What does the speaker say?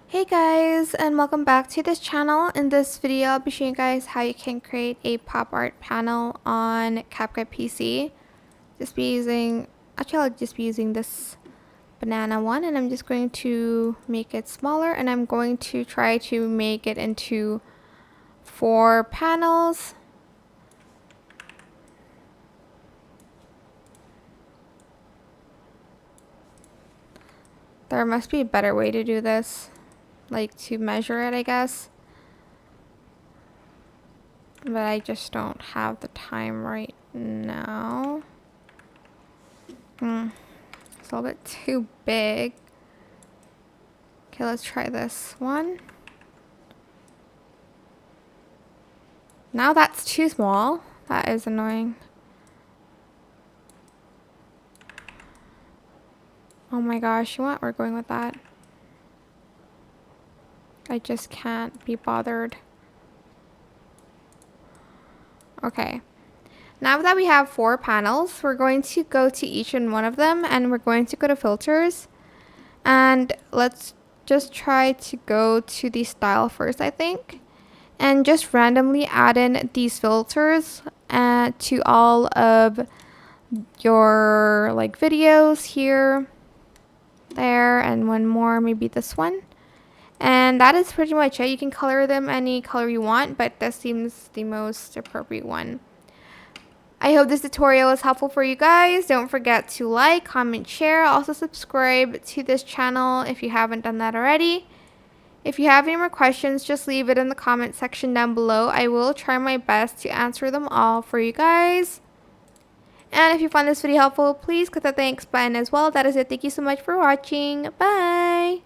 Hey guys, and welcome back to this channel. In this video, I'll be showing you guys how you can create a pop art panel on CapCut PC. I'll just be using this banana one, and I'm just going to make it smaller, and I'm going to try to make it into 4 panels. There must be a better way to do this, like to measure it, I guess. But I just don't have the time right now. It's a little bit too big. Okay, let's try this one. Now that's too small. That is annoying. Oh my gosh, you know what? We're going with that. I just can't be bothered. Okay. Now that we have 4 panels, we're going to go to each and one of them, and we're going to go to filters. And let's just try to go to the style first, I think. And just randomly add in these filters to all of your videos here, there, and one more, maybe this one. And that is pretty much it. You can color them any color you want, but this seems the most appropriate one. I hope this tutorial was helpful for you guys. Don't forget to like, comment, share. Also subscribe to this channel if you haven't done that already. If you have any more questions, just leave it in the comment section down below. I will try my best to answer them all for you guys. And if you found this video helpful, please click the thanks button as well. That is it. Thank you so much for watching. Bye!